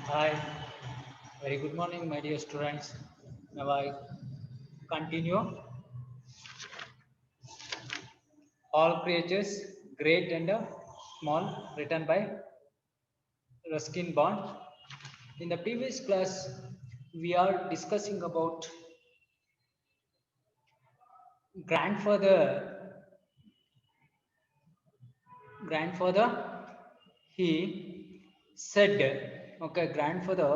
Hi, very good morning, my dear students. Now I continue. All creatures, great and small, written by Ruskin Bond. In the previous class, we are discussing about grandfather. Grandfather, he said, okay, grandfather,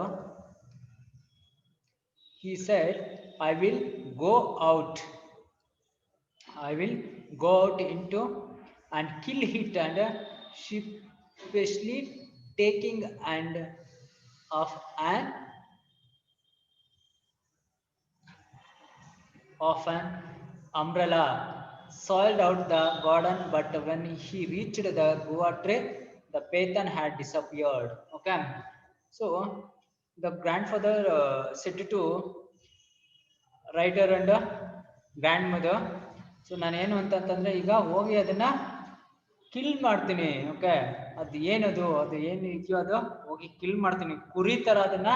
he said, I will go out. I will go out into and kill it and sheepishly taking and of an umbrella soiled out the garden, but when he reached the guava tree, the Pathan had disappeared. Okay, so the grandfather said to writer and grand mother. So ನಾನೇನು ಅಂತಂತಂದ್ರೆ ಈಗ ಹೋಗಿ ಅದನ್ನ kill ಮಾಡ್ತೀನಿ. Okay, ಅದು ಏನದು, ಅದು ಏನು ಇದೆಯೋ ಅದು ಹೋಗಿ ಕಿಲ್ ಮಾಡ್ತೀನಿ, ಕುರಿ ತರ ಅದನ್ನ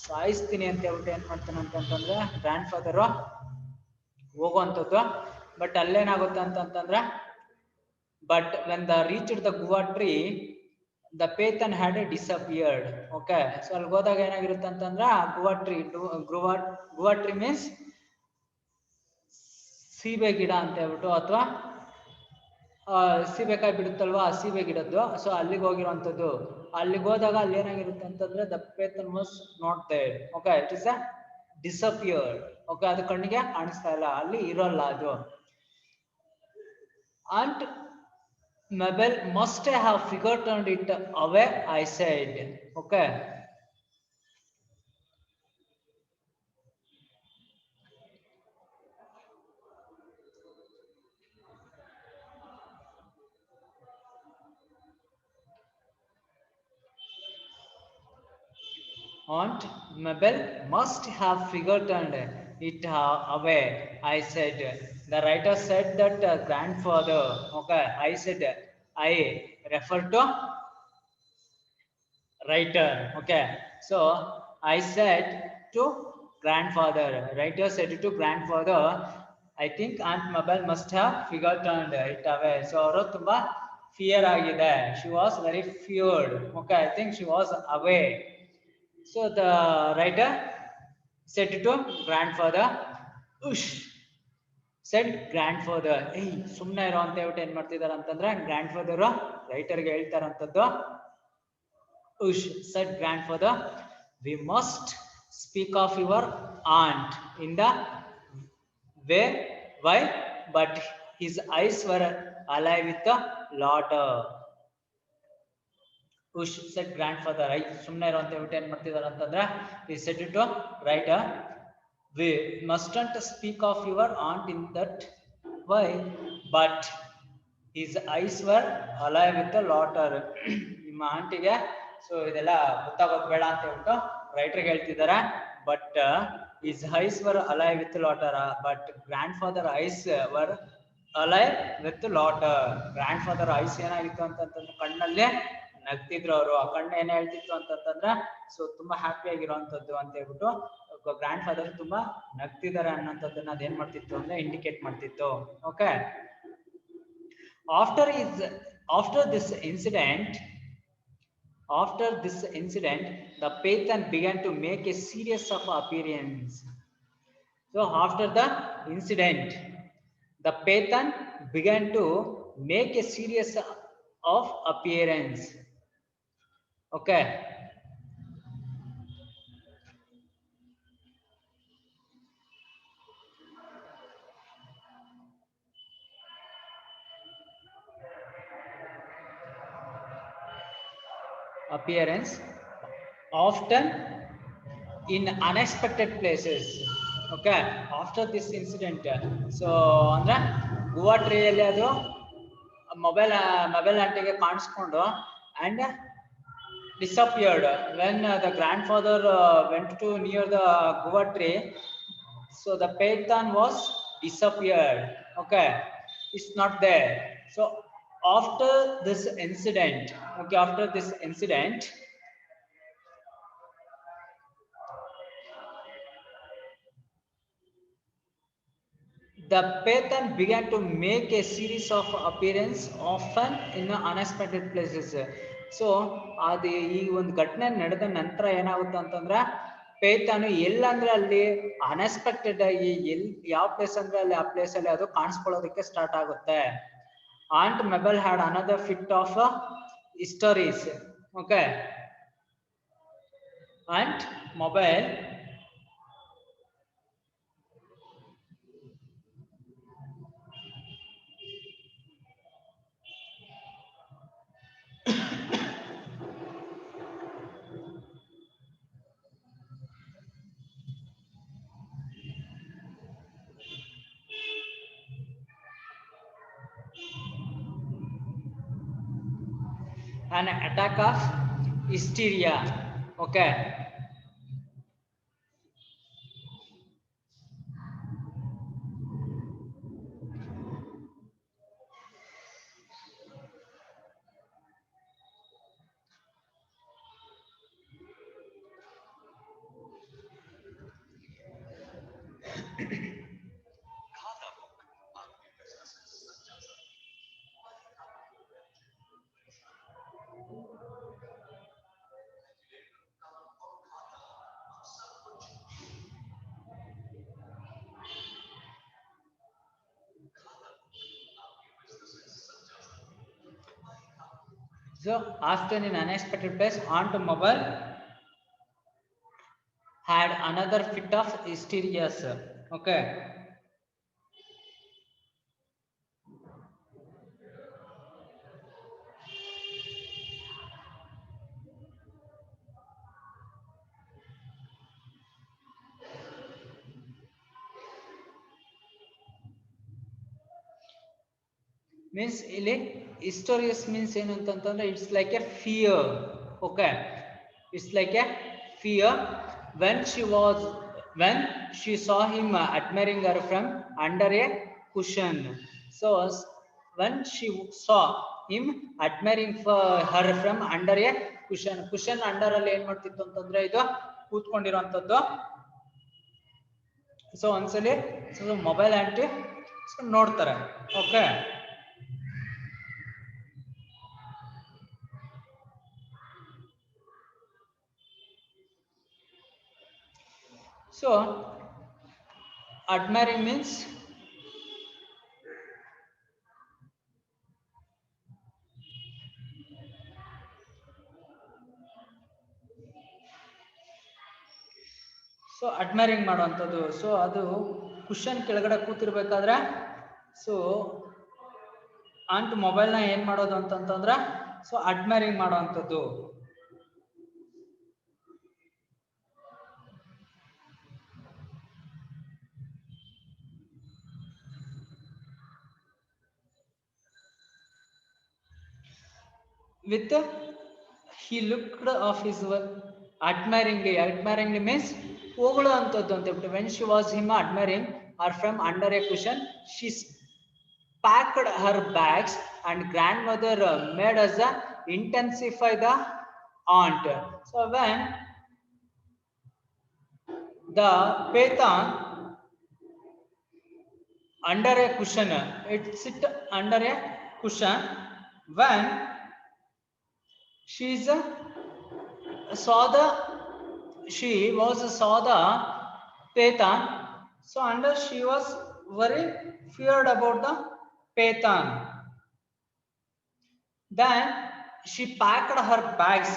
ಸಾಯಿಸ್ತೀನಿ ಅಂತ ಹೇಳ್ಬಿಟ್ಟು ಏನ್ ಮಾಡ್ತಾನೆ ಅಂತಂತಂದ್ರೆ ಗ್ರ್ಯಾಂಡ್ ಫಾದರು ಹೋಗುವಂಥದ್ದು. ಬಟ್ ಅಲ್ಲೇನಾಗುತ್ತೆ ಅಂತಂತಂದ್ರೆ but when the reached the guava tree the python had disappeared. Okay, so ಅಲ್ಲಿ ಹೋದಾಗ ಏನಾಗಿರುತ್ತೆ ಅಂತಂದ್ರೆ guava tree guava tree means ಸೀಬೆ ಗಿಡ ಅಂತ ಹೇಳ್ಬಿಟ್ಟು, ಅಥವಾ ಸೀಬೆಕಾಯಿ ಬಿಡುತ್ತಲ್ವಾ ಆ ಸೀಬೆ ಗಿಡದ್ದು. ಸೊ ಅಲ್ಲಿಗೆ ಹೋಗಿರುವಂಥದ್ದು. ಅಲ್ಲಿಗೆ ಹೋದಾಗ ಅಲ್ಲಿ ಏನಾಗಿರುತ್ತೆ ಅಂತಂದ್ರೆ the python was not there. Okay, it is a disappeared. Okay, ಅದು ಕಣ್ಣಿಗೆ ಕಾಣಿಸ್ತಾ ಇಲ್ಲ, ಅಲ್ಲಿ ಇರೋಲ್ಲ ಅದು. And Mabel must have forgotten it away, I said. Okay. Aunt Mabel must have forgotten it away, I said. The writer said that grandfather. Okay, I said, I refer to writer. Okay, so I said to grandfather. Writer said to grandfather, I think Aunt Mabel must have forgotten it away. So ಅವರು ತುಂಬಾ fear ಆಗಿದೆ. She was very feared. Okay, I think she was away. So the writer said to grandfather, ush, said grandfather. ಏಯ್ ಸುಮ್ಮನೆ ಇರೋ ಅಂತ ಹೇಳ್ಬಿಟ್ಟು ಏನ್ ಮಾಡ್ತಿದಾರೆ ಅಂತಂದ್ರೆ ಗ್ರ್ಯಾಂಡ್ ಫಾದರ್ ರೈಟರ್ಗೆ ಹೇಳ್ತಾರಂಥದ್ದು. Ush, said grandfather, we must speak of your aunt in the way. Why? But his eyes were alive with the laughter. Ush, said grandfather. ಸುಮ್ಮನೆ ಇರೋ ಅಂತ ಹೇಳ್ಬಿಟ್ಟು ಏನ್ ಮಾಡ್ತಿದಾರೆ ಅಂತಂದ್ರೆ he said to writer, we mustn't speak of your aunt in that way, but his eyes were alive with the laughter. ನಿಮ್ಮ ಆಂಟಿಗೆ so ಇದೆಲ್ಲ ಗೊತ್ತಾಗೋದು ಬೇಡ ಅಂತ ಹೇಳ್ಬಿಟ್ಟು ರೈಟರ್ಗೆ ಹೇಳ್ತಿದ್ದಾರೆ. But his eyes were alive with laughter, but grandfather eyes were alive with laughter. Grand ice ಏನಾಗಿತ್ತು ಅಂತಂತಂದ್ರೆ ಕಣ್ಣಲ್ಲೇ ನಗ್ತಿದ್ರು ಅವರು. ಆ ಕಣ್ಣು ಏನ್ ಹೇಳ್ತಿತ್ತು ಅಂತಂತಂದ್ರೆ ಸೊ ತುಂಬಾ ಹ್ಯಾಪಿ ಆಗಿರುವಂತದ್ದು ಅಂತ ಹೇಳ್ಬಿಟ್ಟು ಗ್ರ್ಯಾಂಡ್ ಫಾದರ್ ತುಂಬಾ ನಗ್ತಿದ್ದಾರೆ ಅನ್ನೋಂಥದ್ದನ್ನ ಅದೇನ್ ಮಾಡ್ತಿತ್ತು ಅಂದ್ರೆ ಇಂಡಿಕೇಟ್ ಮಾಡ್ತಿತ್ತು. Okay, after this incident, the Pathan began to make a series of appearances. So after the incident, the Pathan began to make a series of appearance. Okay, appearance often in unexpected places. Okay, after this incident, so ಅಂದ್ರೆ ಗೋವಾ ಟ್ರೀಯಲ್ಲಿ ಅದು mobile ಆಂಟಿಗೆ ಕಾಣಿಸ್ಕೊಂಡು and disappeared when the grandfather went to near the guava tree. So the Pathan was disappeared. Okay, it's not there. So after this incident, The Pathan began to make a series of appearance often in unexpected places. So ಅದು ಈ ಒಂದು ಘಟನೆ ನಡೆದ ನಂತರ ಏನಾಗುತ್ತೆ ಅಂತಂದ್ರೆ ಪೇತಾನು ಎಲ್ಲಂದ್ರೆ ಅಲ್ಲಿ unexpected ಆಗಿ ಯಾವ ಪ್ಲೇಸ್ ಅಂದ್ರೆ ಅಲ್ಲಿ ಆ ಪ್ಲೇಸ್ ಅಲ್ಲಿ ಅದು ಕಾಣಿಸ್ಕೊಳ್ಳೋದಕ್ಕೆ ಸ್ಟಾರ್ಟ್ ಆಗುತ್ತೆ. Aunt Mabel had another fit of stories. Okay, Aunt Mabel an attack of hysteria. Okay, so often in unexpected place, Aunt Mabel had another fit of hysteria. Okay, means ಇಲ್ಲಿ historious means ಏನು ಅಂತಂತಂದ್ರೆ it's like a fear. Okay, it's like a fear when she saw him admiring her from under a cushion. So when she saw him admiring for her from under a cushion under ಅಲ್ಲಿ ಏನ್ ಮಾಡ್ತಿತ್ತು ಅಂತಂದ್ರೆ ಇದು ಕೂತ್ಕೊಂಡಿರುವಂತದ್ದು. So ಒಂದ್ಸಲಿ mobile aunty ನೋಡ್ತಾರೆ. Okay, so admiring means so admiring ಮಾಡುವಂಥದ್ದು. So ಅದು cushion ಕೆಳಗಡೆ ಕೂತಿರ್ಬೇಕಾದ್ರೆ ಸೊ ಆಂಟ್ ಮೊಬೈಲ್ನ ಏನ್ ಮಾಡೋದು ಅಂತಂತಂದ್ರೆ ಸೊ ಅಡ್ಮೈರಿಂಗ್ ಮಾಡುವಂಥದ್ದು. with he looked of his admiringly means ಹೋಗಳು ಅಂತದ್ದು ಅಂತ ಹೇಳ್ಬಿಟ್ಟು. when she was him admiring her from under a cushion, she packed her bags and grandmother made us intensify the aunt. So when the Pathan under a cushion, it sit under a cushion, when she saw the Pathan, so under she was very feared about the Pathan. Then she packed her bags.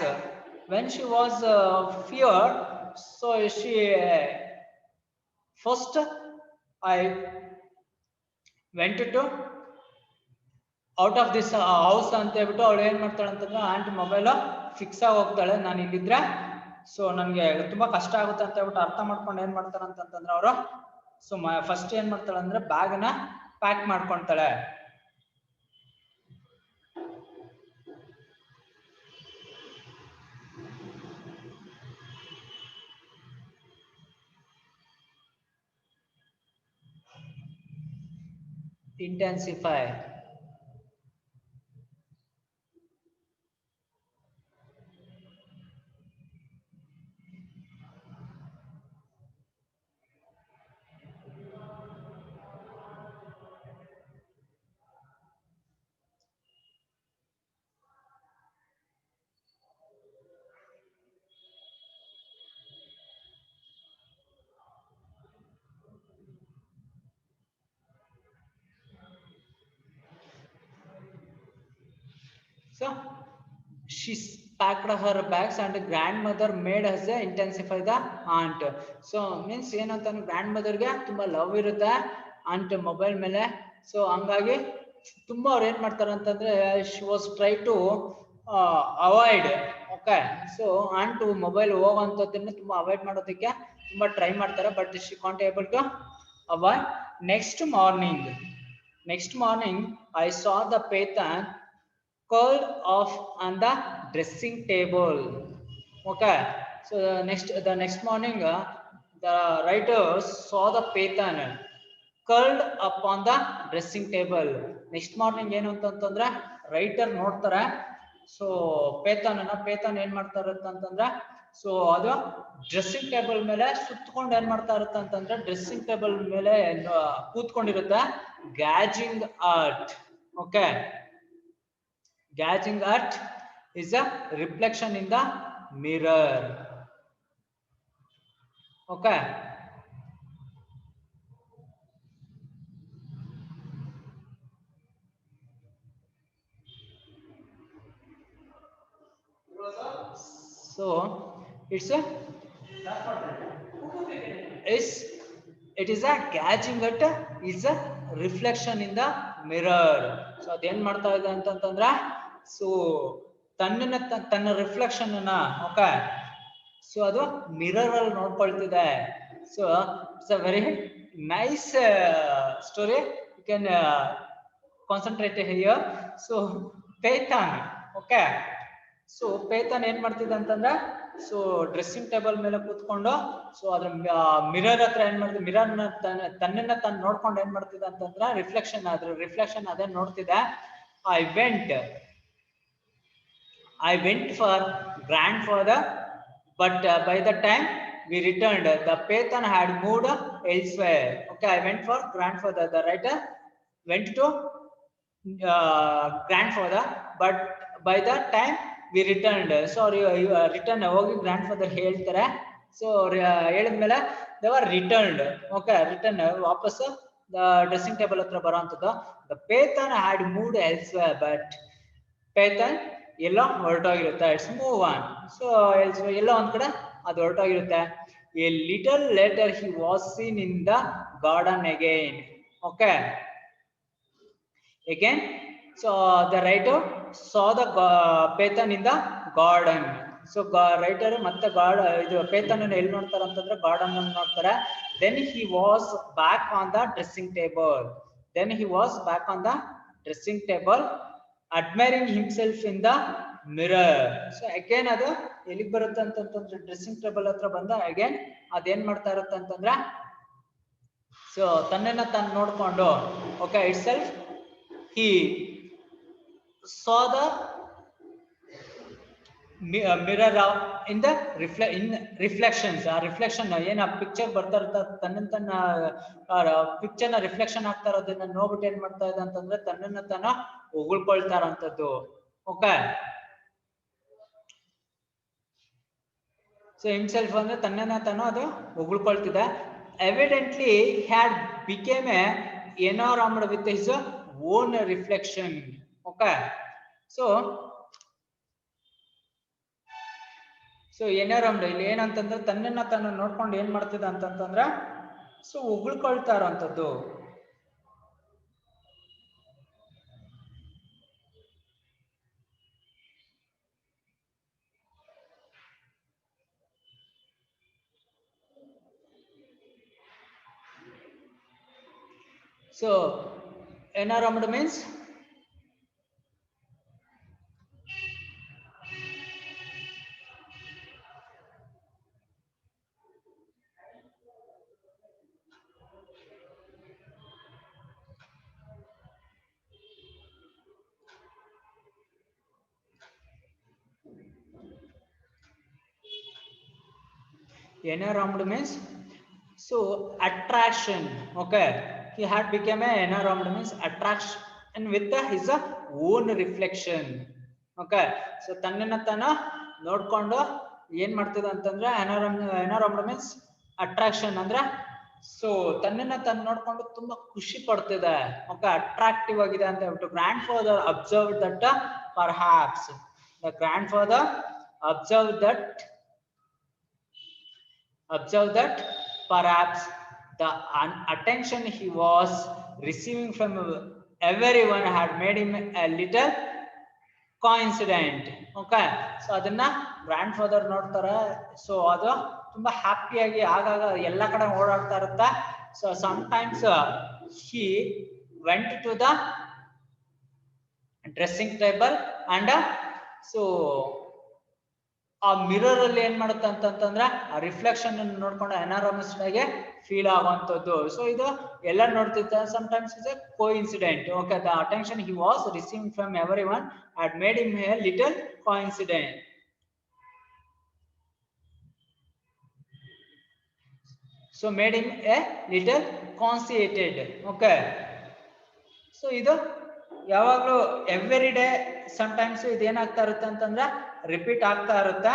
When she was feared, so she first I went to out of this house ಅಂತ ಹೇಳ್ಬಿಟ್ಟು ಅವಳು ಏನ್ ಮಾಡ್ತಾಳೆ ಅಂತಂದ್ರೆ aunty mobile fix ಆಗಿ ಹೋಗ್ತಾಳೆ, ನಾನು ಇಲ್ಲಿದ್ರೆ ಸೊ ನನ್ಗೆ ತುಂಬಾ ಕಷ್ಟ ಆಗುತ್ತೆ ಅಂತ ಹೇಳ್ಬಿಟ್ಟು ಅರ್ಥ ಮಾಡ್ಕೊಂಡು ಏನ್ ಮಾಡ್ತಾಳೆ ಅಂತಂದ್ರೆ ಅವರು ಸೊ ಫಸ್ಟ್ ಏನ್ ಮಾಡ್ತಾಳೆ ಅಂದ್ರೆ ಬ್ಯಾಗ್ನ pack ಮಾಡ್ಕೊಳ್ತಾಳೆ. intensify. she packed her bags and grandmother made us intensify the aunt. So means ಏನಂತ grandmother ಗೆ ತುಂಬಾ ಲವ್ ಇರುತ್ತೆ aunt ಮೊಬೈಲ್ ಮೇಲೆ. ಸೊ ಹಂಗಾಗಿ ತುಂಬಾ ಅವ್ರು ಏನ್ ಮಾಡ್ತಾರೆ ಅಂತಂದ್ರೆ she was try to avoid. Okay, so aunt Mabel ಹೋಗುವಂಥದ್ದನ್ನ ತುಂಬಾ ಅವಾಯ್ಡ್ ಮಾಡೋದಕ್ಕೆ ತುಂಬಾ ಟ್ರೈ ಮಾಡ್ತಾರೆ, but she can't able to avoid. Next morning I saw the Peyton curled off on the dressing table. Okay, so the next morning the writers saw the Peyton curled up on the dressing table. Next morning ಏನು ಅಂತಂದ್ರೆ writer ನೋಡ್ತಾರೆ, so python ಏನ್ ಮಾಡ್ತಾ ಇರುತ್ತೆ ಅಂತಂದ್ರೆ, so ಅದು dressing table ಮೇಲೆ ಸುತ್ತಕೊಂಡು ಏನ್ ಮಾಡ್ತಾ ಇರುತ್ತೆ ಅಂತಂದ್ರೆ ಡ್ರೆಸ್ಸಿಂಗ್ ಟೇಬಲ್ ಮೇಲೆ ಕೂತ್ಕೊಂಡಿರುತ್ತೆ. Gazing at. Okay, gauging at is a reflection in the mirror. Okay, so it is a gauging at is a reflection in the mirror. So ಅದೇನ್ ಮಾಡ್ತಾ ಇದೆ ಅಂತಂದ್ರೆ, ಸೊ ತನ್ನ ರಿಫ್ಲೆಕ್ಷನ್ ಅನ್ನ, ಓಕೆ, ಸೊ ಅದು mirror ಅಲ್ಲಿ ನೋಡ್ಕೊಳ್ತಿದೆ. So it's a very nice story, you can concentrate here. So python, okay, so python ಏನ್ ಮಾಡ್ತಿದ್ದ ಅಂತಂದ್ರೆ, ಸೊ ಡ್ರೆಸ್ಸಿಂಗ್ ಟೇಬಲ್ ಮೇಲೆ ಕೂತ್ಕೊಂಡು, ಸೊ ಅದ್ರ ಮಿರರ್ ಹತ್ರ ಏನ್ ಮಾಡ್ತಿದ್ದ, ಮಿರರ್ನ ತನ್ನನ್ನ ತಾನು ನೋಡ್ಕೊಂಡು ಏನ್ ಮಾಡ್ತಿದ್ದ ಅಂತಂದ್ರೆ ರಿಫ್ಲೆಕ್ಷನ್ ಅದೇ ನೋಡ್ತಿದ್ದ. I went for grandfather, but by the time we returned, the Peyton had moved elsewhere. Okay, I went for grandfather. The writer went to grandfather, but by the time we returned, sorry, return ಹೋಗಿ grandfather ಹೇಳ್ತಾರೆ. So ಹೇಳಿದ್ಮೇಲೆ they were returned. Okay, return ವಾಪಸ್ dressing table ಹತ್ರ ಬರೋಂಥದ್ದು. The Peyton had moved elsewhere, but Peyton ಎಲ್ಲೋ ಹೊರಟೋಗಿರುತ್ತೆ. It's move on. So ಎಲ್ಲೋ ಒಂದ್ ಕಡೆ ಅದು ಹೊರಟೋಗಿರುತ್ತೆ. A little later he was seen in the garden again. Okay, again so the writer saw the python in the garden. So writer ಮತ್ತೆ ಇದು python ಎಲ್ಲಿ ನೋಡ್ತಾರೆ ಅಂತಂದ್ರೆ ಗಾರ್ಡನ್ ಅನ್ನು ನೋಡ್ತಾರೆ. Then he was back on the dressing table admiring himself in the mirror. So again ಅದು ಎಲ್ಲಿಗೆ ಬರುತ್ತೆ ಅಂತಂದ್ರೆ ಡ್ರೆಸ್ಸಿಂಗ್ ಟೇಬಲ್ ಹತ್ರ ಬಂದ ಅಗೇನ್ ಅದೇನ್ ಮಾಡ್ತಾ ಇರುತ್ತೆ ಅಂತಂದ್ರೆ, ಸೊ ತನ್ನನ್ನ ತಾನು ನೋಡ್ಕೊಂಡು, okay, it self he saw the mirror in the reflections. ಆ ರಿಫ್ಲೆಕ್ಷನ್ ಏನ್ ಆ ಪಿಕ್ಚರ್ ಬರ್ತಾ ಇರ್ತ ತನ್ನ ಪಿಕ್ಚರ್ನ ರಿಫ್ಲೆಕ್ಷನ್ ಆಗ್ತಾ ಇರೋದನ್ನ ನೋಡ್ಬಿಟ್ಟು ಏನ್ ಮಾಡ್ತಾ ಇದೆ ಅಂತಂದ್ರೆ ತನ್ನನ್ನ ತಾನ ಹೊಗಳ್ಕೊಳ್ತಾ ಇರೋಂಥದ್ದು. ಓಕೆ, ಸೊ ಹಿಮ್ಸೆಲ್ಫ್ ಅಂದ್ರೆ ತನ್ನನ್ನ ತಾನು ಅದು ಹೊಗಳ್ಕೊಳ್ತಿದೆ. Evidently had became enamored with his own reflection. Okay, so enamored ಇಲ್ಲಿ ಏನಂತಂದ್ರೆ ತನ್ನನ್ನ ತಾನು ನೋಡ್ಕೊಂಡು ಏನ್ ಮಾಡ್ತಿದ್ದ ಅಂತಂದ್ರೆ ಸೊ ಹೊಗಳ್ಕೊಳ್ತಾ ಇರೋಂಥದ್ದು. So enamored means so attraction. Okay, he had become a enamored means attraction with his own reflection. Okay, so ತನ್ನನ್ನ ತಾನ ನೋಡ್ಕೊಂಡು ಏನ್ ಮಾಡ್ತಿದ ಅಂತಂದ್ರೆ ಎನಾರಾಮ್ಡ್ ಮೀನ್ಸ್ ಅಟ್ರಾಕ್ಷನ್ ಅಂದ್ರೆ ಸೊ ತನ್ನನ್ನ ತಾನು ನೋಡ್ಕೊಂಡು ತುಂಬಾ ಖುಷಿ ಪಡ್ತಿದೆ. ಓಕೆ, ಅಟ್ರಾಕ್ಟಿವ್ ಆಗಿದೆ ಅಂತ ಹೇಳ್ಬಿಟ್ಟು grand father observe that perhaps The grandfather observed that perhaps the attention he was receiving from everyone had made him a little coincident. Okay, so ಅದನ್ನ ಗ್ರ್ಯಾಂಡ್ ಫಾದರ್ ನೋಡ್ತಾರೆ. ಸೊ ಅದು ತುಂಬಾ ಹ್ಯಾಪಿಯಾಗಿ ಆಗಾಗ ಎಲ್ಲ ಕಡೆ ಓಡಾಡ್ತಾ ಇರುತ್ತೆ. So sometimes he went to the dressing table and so ಆ ಮಿರರ್ ಅಲ್ಲಿ ಏನ್ ಮಾಡುತ್ತೆ ಅಂತಂದ್ರೆ ಆ ರಿಫ್ಲೆಕ್ಷನ್ ಅನ್ನು ನೋಡ್ಕೊಂಡು ಎನಾರಮಸ್ ಆಗಿ ಫೀಲ್ ಆಗುವಂತದ್ದು. ಸೊ ಇದು ಎಲ್ಲ ನೋಡ್ತಿದ್ದ sometimes is a coincident. Okay, the attention he was receiving from everyone had made him a little coincident. So made him a little conceited. Okay, so ಇದು ಯಾವಾಗಲೂ ಎವ್ರಿ ಡೇ ಸಮಟೈಮ್ಸ್ ಇದೇನಾಗ್ತಾ ಇರುತ್ತೆ ಅಂತಂದ್ರೆ repeat ಆಗ್ತಾ ಇರುತ್ತೆ.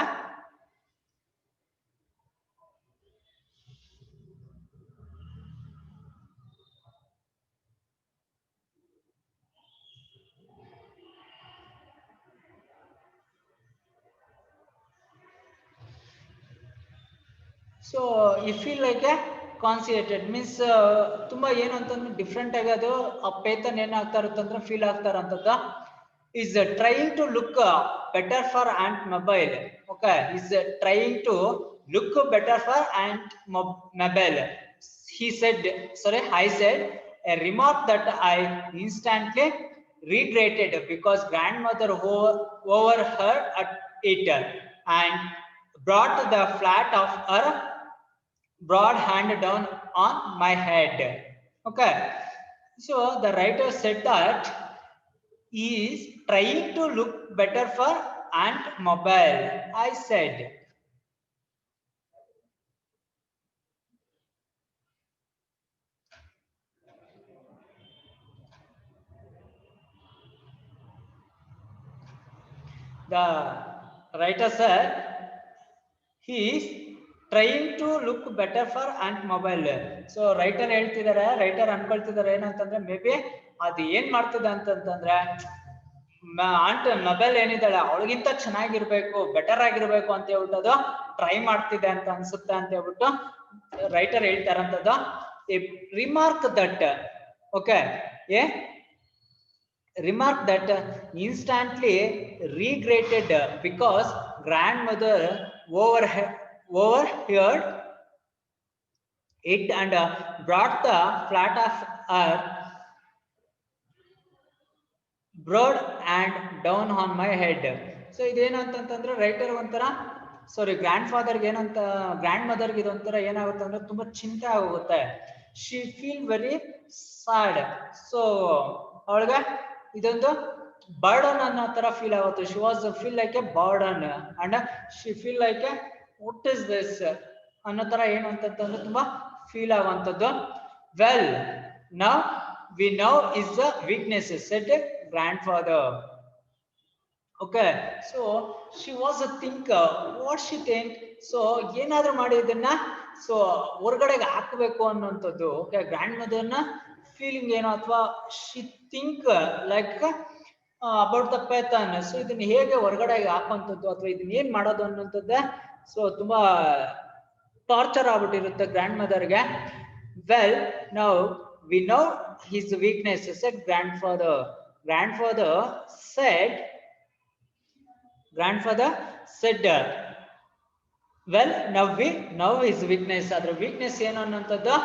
So you feel like a conceited means ತುಂಬಾ ಏನು ಅಂತಂದ್ರೆ different ಆಗಿ ಅದು ಆ ಪೇತನ್ ಏನಾಗ್ತಾ ಇರುತ್ತೆ ಅಂದ್ರೆ ಫೀಲ್ ಆಗ್ತಾ ಇರೋಂಥದ್ದು. is trying to look better for Aunt Mabel. Okay, is trying to look better for Aunt Mabel. I said a remark that I instantly regretted because grandmother overheard it and brought the flat of her broad hand down on my head. Okay, so the writer said that he is trying to look better for Aunt Mabel. I said. The writer said he is trying to look better for Aunt Mabel. So writer ಹೇಳ್ತಿದ್ದಾರೆ, writer ಅನ್ಕೊಳ್ತಿದ್ದಾರೆ ಏನಂತಂದ್ರೆ may be ಅದು ಏನ್ ಮಾಡ್ತಿದೆ ಅಂತಂತಂದ್ರೆ ant mobile ಏನಿದ್ದಾಳೆ ಅವಳಿಗಿಂತ ಚೆನ್ನಾಗಿರ್ಬೇಕು, better ಆಗಿರ್ಬೇಕು ಅಂತ ಹೇಳ್ಬಿಟ್ಟು ಅದು ಟ್ರೈ ಮಾಡ್ತಿದೆ ಅಂತ ಅನ್ಸುತ್ತೆ ಅಂತ ಹೇಳ್ಬಿಟ್ಟು ರೈಟರ್ ಹೇಳ್ತಾರಂತದ್ದು. Remark that okay remark that instantly regretted because grandmother overheard it and brought the flat of her broad and down on my head. So ಇದೇನು ಅಂತಂತಂದ್ರೆ ರೈಟರ್ ಒಂಥರ ಗ್ರ್ಯಾಂಡ್ ಫಾದರ್ಗೆ ಏನಂತ ಗ್ರ್ಯಾಂಡ್ ಮದರ್ಗೆ ಇದೊಂಥರ ಏನಾಗುತ್ತೆ ಅಂದ್ರೆ ತುಂಬಾ ಚಿಂತೆ ಆಗೋಗುತ್ತೆ. She feel very sad. So ಅವಳಿಗೆ ಇದೊಂದು ಬರ್ಡನ್ ಅನ್ನೋ ತರ ಫೀಲ್ ಆಗುತ್ತೆ. She was feel like a burden and she feel like a what is this ಅನ್ನೋ ತರ ಏನು ಅಂತಂತಂದ್ರೆ ತುಂಬಾ ಫೀಲ್ ಆಗುವಂಥದ್ದು. Well now we know is the weakness, said grandfather. Okay, so she was a thinker. What she think? So ಏನಾದ್ರೂ ಮಾಡಿ ಇದನ್ನ so ಹೊರಗಡೆಗೆ ಹಾಕಬೇಕು ಅನ್ನೋಂಥದ್ದು. ಓಕೆ, ಗ್ರ್ಯಾಂಡ್ ಮದರ್ನ ಫೀಲಿಂಗ್ ಏನು ಅಥವಾ she think like about the python. So ಇದನ್ನ ಹೇಗೆ ಹೊರಗಡೆಗೆ ಹಾಕುವಂಥದ್ದು ಅಥವಾ ಇದನ್ನ ಏನ್ ಮಾಡೋದು ಅನ್ನೋಂಥದ್ದೇ ಸೊ ತುಂಬಾ ಟಾರ್ಚರ್ ಆಗ್ಬಿಟ್ಟಿರುತ್ತೆ ಗ್ರ್ಯಾಂಡ್ ಮದರ್ಗೆ. Well now we know his weakness, said grandfather. Grandfather said well now his weakness. Adra weakness ಏನು ಅನ್ನೋಂಥದ್ದು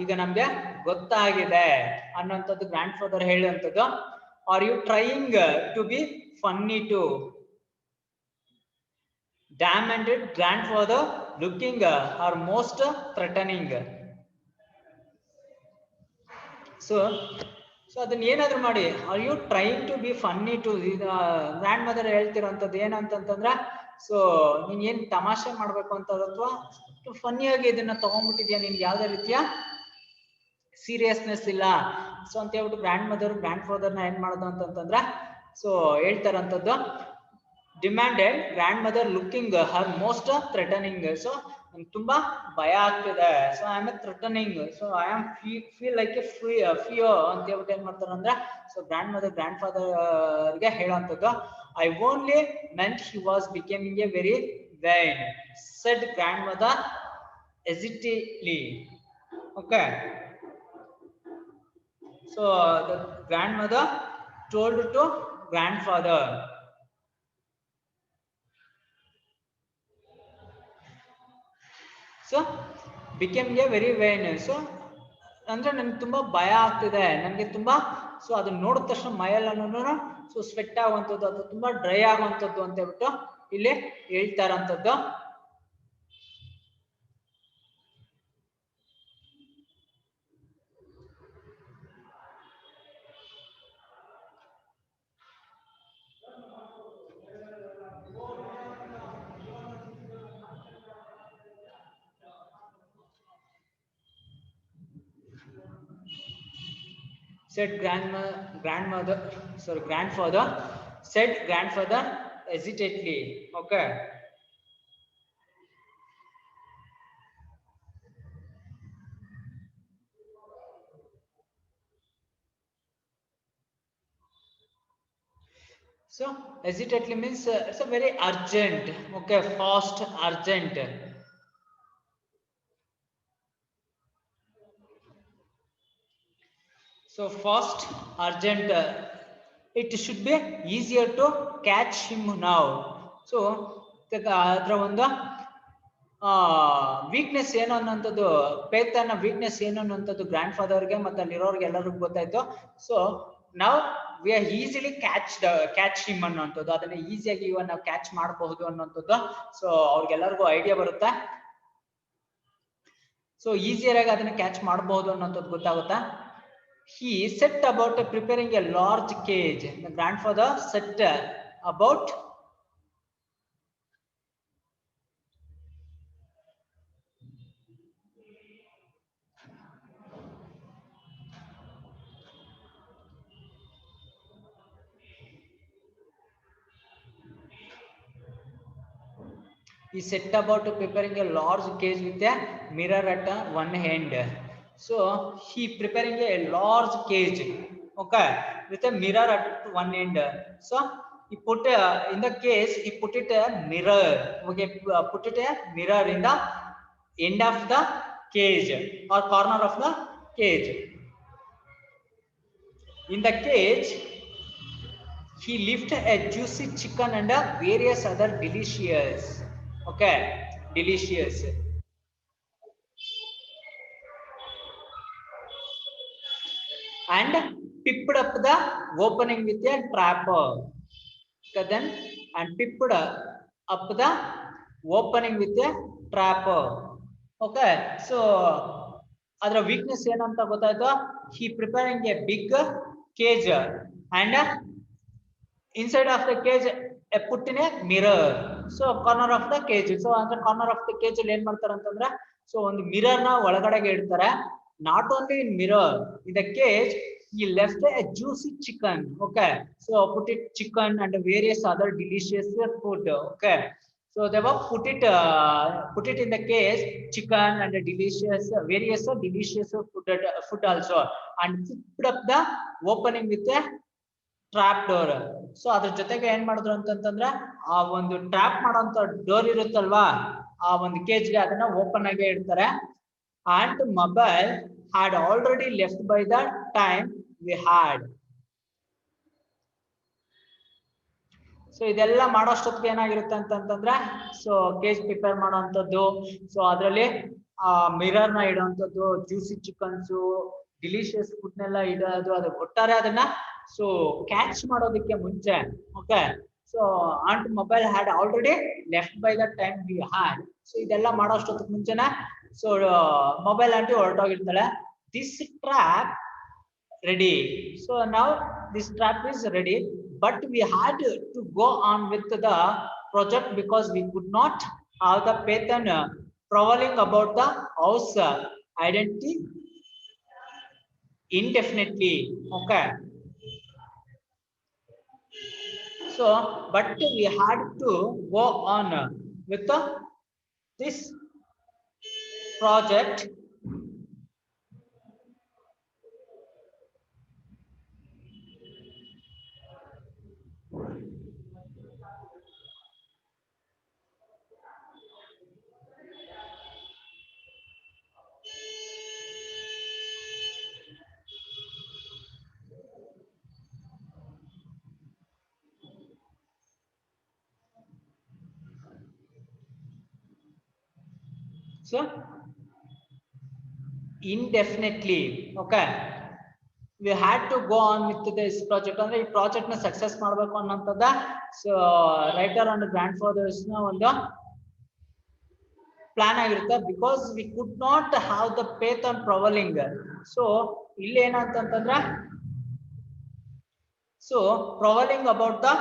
ಈಗ ನಮ್ಗೆ ಗೊತ್ತಾಗಿದೆ ಅನ್ನೋಂಥದ್ದು ಗ್ರ್ಯಾಂಡ್ ಫಾದರ್ ಹೇಳುವಂಥದ್ದು. Are you trying to be funny to demanded grandfather looking her most threatening. So ಅದನ್ನ ಏನಾದ್ರು ಮಾಡಿ are you trying to be funny to grand mother ಹೇಳ್ತಿರೋಂಥದ್ದು ಏನಂತಂದ್ರೆ ಸೊ ನೀನ್ ಏನ್ ತಮಾಷೆ ಮಾಡ್ಬೇಕು ಅಂತ ಅಥವಾ ಫನ್ನಿಯಾಗಿ ಇದನ್ನ ತಗೊಂಡ್ಬಿಟ್ಟಿದ್ಯಾ, ನಿನ್ಗೆ ಯಾವ್ದೇ ರೀತಿಯ ಸೀರಿಯಸ್ನೆಸ್ ಇಲ್ಲ. ಸೊ ಅಂತ ಹೇಳ್ಬಿಟ್ಟು ಗ್ರ್ಯಾಂಡ್ ಫಾದರ್ನ ಏನ್ ಮಾಡೋದು ಅಂತಂತಂದ್ರೆ ಸೊ ಹೇಳ್ತಾರಂಥದ್ದು. Demanded grand mother looking her most threatening. So ನಂಗೆ ತುಂಬಾ ಭಯ ಆಗ್ತಿದೆ. So I am a threatening. So I am feel like a fear ಅಂತ ಹೇಳ್ಬಿಟ್ಟು ಏನ್ ಮಾಡ್ತಾರೆ ಅಂದ್ರೆ ಸೊ ಗ್ರ್ಯಾಂಡ್ ಫಾದರ್ಗೆ ಹೇಳುವಂಥದ್ದು. I only meant he was becoming a very vain, said grandmother hesitantly. Okay. So the grandmother told to grandfather. So became a very vain. So ಅಂದ್ರೆ ನನಗೆ ತುಂಬಾ ಭಯ ಆಗ್ತಿದೆ, ನನಗೆ ತುಂಬಾ ಸೊ ಅದನ್ನ ನೋಡಿದ ತಕ್ಷಣ ಮೈಯೆಲ್ಲನೂ ಸೊ ಸ್ವೆಟ್ ಆಗುವಂಥದ್ದು, ಅದು ತುಂಬಾ ಡ್ರೈ ಆಗುವಂಥದ್ದು ಅಂತ ಹೇಳ್ಬಿಟ್ಟು ಇಲ್ಲಿ ಹೇಳ್ತಾ ಇರೋಂಥದ್ದು. Said grandfather said grandfather hesitantly. Okay. So hesitantly means it's a very urgent. Okay, fast, urgent. So fast, urgent. It should be easier to catch him now. So ಅದರ ಒಂದು ವೀಕ್ನೆಸ್ ಏನು ಅನ್ನೋಂಥದ್ದು, ಪೇತನ ವೀಕ್ನೆಸ್ ಏನು ಅನ್ನೋಂಥದ್ದು ಗ್ರ್ಯಾಂಡ್ ಫಾದರ್ಗೆ ಮತ್ತೆ ಅಲ್ಲಿರೋರ್ಗೆ ಎಲ್ಲರಿಗೂ ಗೊತ್ತಾಯ್ತು. So ನಾವು we are easily catch him ಅನ್ನೋಂಥದ್ದು, ಅದನ್ನ ಈಸಿಯಾಗಿ ಇವಾಗ ನಾವು ಕ್ಯಾಚ್ ಮಾಡಬಹುದು ಅನ್ನೋಂಥದ್ದು. ಸೊ ಅವ್ರಿಗೆಲ್ಲರಿಗೂ ಐಡಿಯಾ ಬರುತ್ತೆ. ಸೊ ಈಸಿಯರ್ ಆಗಿ ಅದನ್ನ ಕ್ಯಾಚ್ ಮಾಡಬಹುದು ಅನ್ನೋಂಥದ್ದು ಗೊತ್ತಾಗುತ್ತಾ. He set about preparing a large cage. The grandfather set about preparing a large cage with a mirror at one end. So he preparing a large cage, okay, with a mirror at one end. So he put in the case, he put it a mirror. Okay, put it a mirror in the end of the cage or corner of the cage. In the cage, he left a juicy chicken and various other delicious. Okay, delicious. And picked up the opening with a trap. Okay, then and picked up the opening with a trap. Okay, so ಅದರ weakness ಏನಂತ ಗೊತ್ತಾಯ್ತು. He preparing a big cage and inside of the cage put in a mirror. So corner of the cage. So ಅಂದ್ರೆ corner of the cage ಅಲ್ಲಿ ಏನ್ ಮಾಡ್ತಾರೆ ಅಂತಂದ್ರೆ, so ಒಂದು mirror ನ ಒಳಗಡೆಗೆ ಇಡ್ತಾರೆ. Not only in mirror, in the cage he left a juicy chicken. Okay, so put it chicken and various other delicious food. Okay, so they were put it in the cage, chicken and delicious various delicious food also, and put up the opening with a trap door. So ಅದ್ರ ಜೊತೆಗೆ ಏನ್ ಮಾಡಿದ್ರು ಅಂತಂದ್ರೆ, ಆ ಒಂದು trap ಮಾಡೋಂತ door ಇರುತ್ತಲ್ವಾ, ಆ ಒಂದು ಕೇಜ್ಗೆ ಅದನ್ನ ಓಪನ್ ಆಗಿ ಇಡ್ತಾರೆ. And mobile had already left by the time we had. So ಇದೆಲ್ಲ ಮಾಡೋಷ್ಟೊತ್ತಿಗೆ ಏನಾಗಿರುತ್ತೆ ಅಂತಂದ್ರೆ, ಸೊ ಕೇಜ್ ಪ್ರಿಪೇರ್ ಮಾಡೋಂಥದ್ದು, ಸೊ ಅದರಲ್ಲಿ ಮಿರರ್ ನ ಇಡುವಂಥದ್ದು, ಜ್ಯೂಸಿ ಚಿಕನ್ಸು, ಡಿಲಿಷಿಯಸ್ ಫುಡ್ನೆಲ್ಲ ಇಡೋದು, ಅದು ಒಟ್ಟಾರೆ ಅದನ್ನ ಸೊ ಕ್ಯಾಚ್ ಮಾಡೋದಕ್ಕೆ ಮುಂಚೆ. Okay, so aunt Mabel had already left by the time we had. So ಇದೆಲ್ಲ ಮಾಡೋಷ್ಟೊತ್ತಿಗೆ ಮುಂಚೆನೆ ಸೊ ಮೊಬೈಲ್ ಆಂಟಿ ಹೊರಟೋಗಿರ್ತಾಳೆ. This trap ready. ಸೊ ನಾವು this trap is ready, but we had to go on with the project because we could not have the Peyton prowling about the house identity indefinitely. Okay, so but we had to go on with this project So indefinitely, okay, we had to go on with this project. ಅಂದ್ರೆ ಈ project ನ success ಮಾಡಬೇಕು ಅನ್ನೋಂಥದ್ದ so writer and grand fathers ನ ಒಂದು plan ಆಗಿರುತ್ತೆ. Because we could not have the python on prowling. So ಇಲ್ಲಿ ಏನಂತಂದ್ರೆ so prowling about the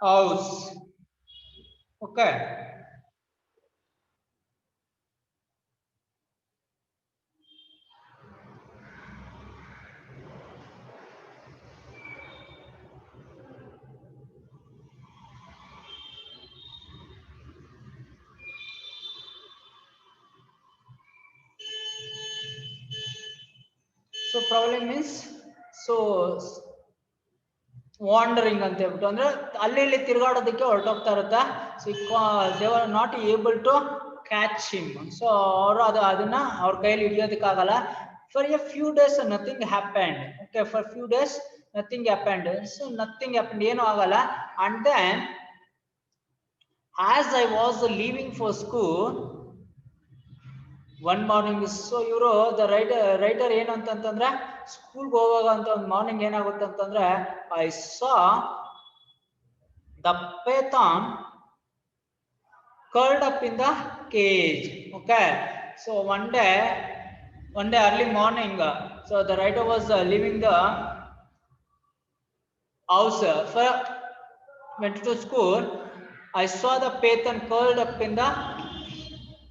house, okay. So prowling means so wandering ಅಂತ ಹೇಳ್ಬಿಟ್ಟು ಅಂದ್ರೆ ಅಲ್ಲಿ ಇಲ್ಲಿ ತಿರುಗಾಡೋದಕ್ಕೆ ಹೊರಟೋಗ್ತಾ ಇರುತ್ತೆ. So they are not able to catch him. So ಅವರು ಅದನ್ನ ಅವ್ರ ಕೈಯಲ್ಲಿ ಹಿಡಿಯೋದಕ್ಕಾಗಲ್ಲ. For a few days nothing happened, okay, for few days nothing happened. So nothing happened, ಏನು ಆಗಲ್ಲ. And then as I was leaving for school one morning. So ಇವರು the writer ಏನು ಅಂತಂದ್ರೆ ಸ್ಕೂಲ್ಗೆ ಹೋಗುವಾಗ ಅಂತ ಒಂದು ಮಾರ್ನಿಂಗ್ ಏನಾಗುತ್ತೆ ಅಂತಂದ್ರೆ I saw the python curled up in the cage, okay. So one day early morning, so the writer was leaving the house for went to school. I saw the python curled up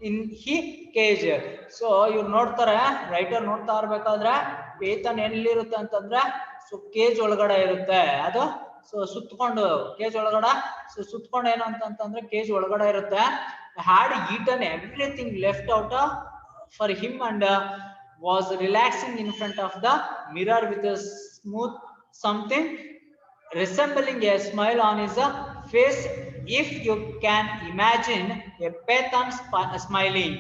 in he cage. So ಇವ್ರು ನೋಡ್ತಾರೆ, writer ನೋಡ್ತಾ ಇರ್ಬೇಕಾದ್ರೆ ಪೇತನ್ ಎಲ್ಲಿರುತ್ತೆ ಅಂತಂದ್ರೆ so cage ಒಳಗಡೆ ಇರುತ್ತೆ ಅದು. So ಸುತ್ತಕೊಂಡು cage ಒಳಗಡೆ, ಸೊ ಸುತ್ತಕೊಂಡು ಏನು ಅಂತಂದ್ರೆ ಕೇಜ್ ಒಳಗಡೆ ಇರುತ್ತೆ. Had eaten everything left out for him and was relaxing in front of the mirror with smooth something resembling a smile on his face, if you can imagine a python smiling,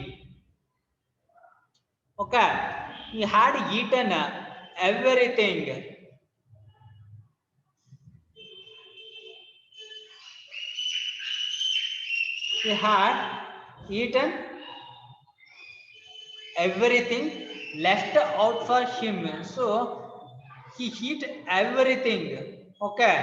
okay. He had eaten everything. He had eaten everything left out for him. So he eat everything, okay.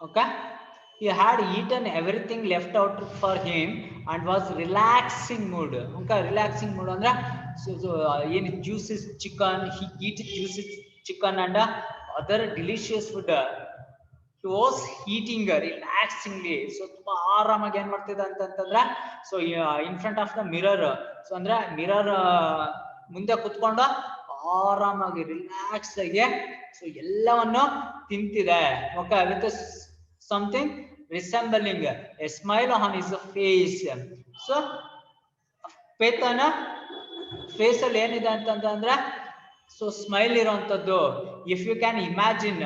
Okay, he had eaten everything left out for him and was relaxing mood. Okay, relaxing mood andre so any juices chicken, he eat juices chicken and other delicious food. He was eating relaxingly. So ತುಂಬಾ ಆರಾಮಾಗಿ ಏನ್ ಮಾಡ್ತಿದ್ದ ಅಂತಂದ್ರೆ so in front of the mirror, so ಅಂದ್ರೆ mirror ಮುಂದೆ ಕುತ್ಕೊಂಡು ಆರಾಮಾಗಿ relax ಆಗಿ ಸೊ ಎಲ್ಲವನ್ನು ತಿಂತಿದೆ, okay, with something resembling a smile on his face. So ಪೇತನ ಫೇಸ್ ಅಲ್ಲಿ ಏನಿದೆ ಅಂತಂದ್ರೆ ಸೊ ಸ್ಮೈಲ್ ಇರುವಂತದ್ದು. If you can imagine,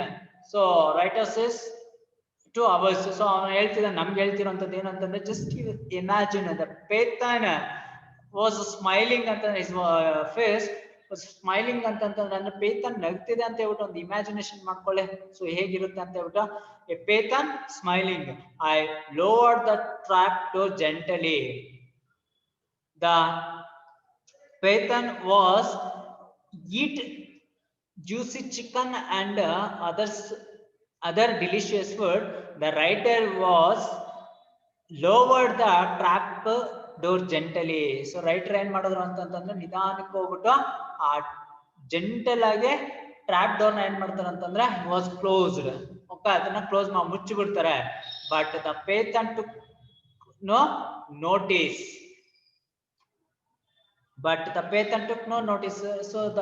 so writer says to ours. So ಅವನು ಹೇಳ್ತಿದ್ದ, ನಮ್ಗೆ ಹೇಳ್ತಿರೋಂಥದ್ದು ಏನಂತಂದ್ರೆ just imagine the python was smiling ಅಂತ, ಹಿಸ್ ಫೇಸ್ ವಾಸ್ ಸ್ಮೈಲಿಂಗ್ ಅಂತಂದ್ರೆ ಅಂದ್ರೆ ಪೇತನ್ ನಗ್ತಿದೆ ಅಂತ ಹೇಳ್ಬಿಟ್ಟು ಒಂದು ಇಮ್ಯಾಜಿನೇಷನ್ ಮಾಡ್ಕೊಳ್ಳಿ. ಸೊ ಹೇಗಿರುತ್ತೆ ಅಂತ ಹೇಳ್ಬಿಟ್ಟು, a python smiling. I lowered the trap door gently. The python was eat juicy chicken and other delicious food. The writer was lowered the trap door gently. So writer ಏನ್ ಮಾಡಿದ್ರು ಅಂತಂದ್ರೆ ನಿಧಾನಕ್ಕೆ ಹೋಗ್ಬಿಟ್ಟು ಆ ಜೆಂಟಲ್ ಆಗಿ ಟ್ರ್ಯಾಪ್ ಡೋರ್ ನ ಏನ್ ಮಾಡ್ತಾರೆ ಅಂತಂದ್ರೆ ವಾಸ್ ಕ್ಲೋಸ್ಡ್, ಓಕೆ, ಅದನ್ನ ಕ್ಲೋಸ್ ಮಾಡಿ ಮುಚ್ಚಿ ಬಿಡ್ತಾರೆ. But the python took no notice. But the python took no notice. So the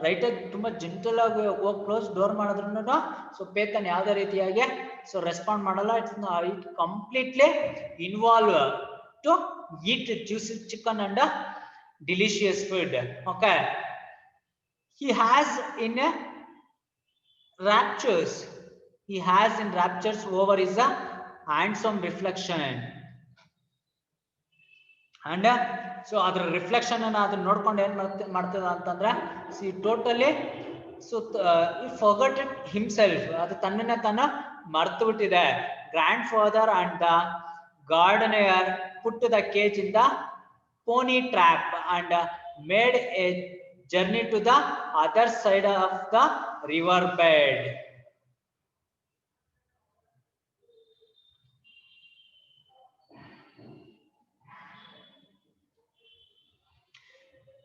writer ತುಂಬಾ ಜೆಂಟಲ್ ಆಗಿ ಹೋಗಿ ಕ್ಲೋಸ್ ಡೋರ್ ಮಾಡಿದ್ರು ಸೊ ಪೇತನ್ ಯಾವುದೇ ರೀತಿಯಾಗಿ ಸೊ ರೆಸ್ಪಾಂಡ್ ಮಾಡಲ್ಲ. It completely involve to eat juicy chicken and delicious food, okay. He has in raptures he has in raptures over his handsome reflection. And so ಅದರ reflection ಅನ್ನ ಅದನ್ನ ನೋಡ್ಕೊಂಡು ಏನ್ ಮಾಡ್ತದ ಅಂತಂದ್ರೆ C totally so he forgot himself, ಅದು ತನ್ನನ್ನೇ ತಾನು ಮರ್ತು ಬಿಟ್ಟಿದೆ. Grand father and the gardener put the cage in the pony trap and made a journey to the other side of the river bed.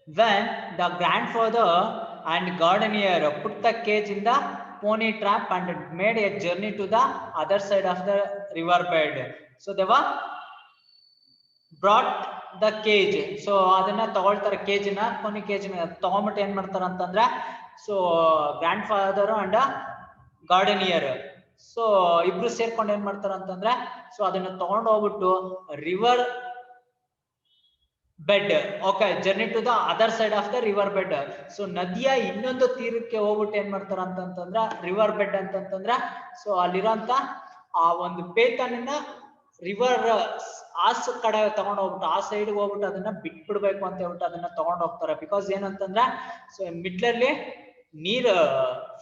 When the grandfather and gardener put the cage in the pony trap and made a journey to the other side of the river bed, so they were brought the cage. So ಅದನ್ನ ತಗೊಳ್ತಾರೆ, ಕೇಜಿನ pony ಕೇಜಿನ ತಗೊಂಬಿಟ್ಟು ಏನ್ ಮಾಡ್ತಾರ ಅಂತಂದ್ರೆ so grand father and gardener so ಇಬ್ರು ಸೇರ್ಕೊಂಡು ಏನ್ ಮಾಡ್ತಾರ ಅಂತಂದ್ರೆ ಸೊ ಅದನ್ನ ತಗೊಂಡು ಹೋಗ್ಬಿಟ್ಟು river bed, okay, journey to the other side of the river bed. So ನದಿಯ ಇನ್ನೊಂದು ತೀರಕ್ಕೆ ಹೋಗ್ಬಿಟ್ಟು ಏನ್ ಮಾಡ್ತಾರ ಅಂತಂತಂದ್ರ ರಿವರ್ ಬೆಡ್ ಅಂತಂತಂದ್ರ ಸೊ ಅಲ್ಲಿರೋಂತ ಆ ಒಂದು ಪೇತನನ್ನ ರಿವರ್ ಆಸ್ ಕಡೆ ತಗೊಂಡ್ ಹೋಗ್ಬಿಟ್ಟು ಆ ಸೈಡ್ ಹೋಗ್ಬಿಟ್ಟು ಅದನ್ನ ಬಿಟ್ಬಿಡ್ಬೇಕು ಅಂತ ಹೇಳ್ಬಿಟ್ಟು ಅದನ್ನ ತಗೊಂಡ್ ಹೋಗ್ತಾರೆ. ಬಿಕಾಸ್ ಏನಂತಂದ್ರೆ ಸೊ ಮಿಡ್ಲಲ್ಲಿ ನೀರ್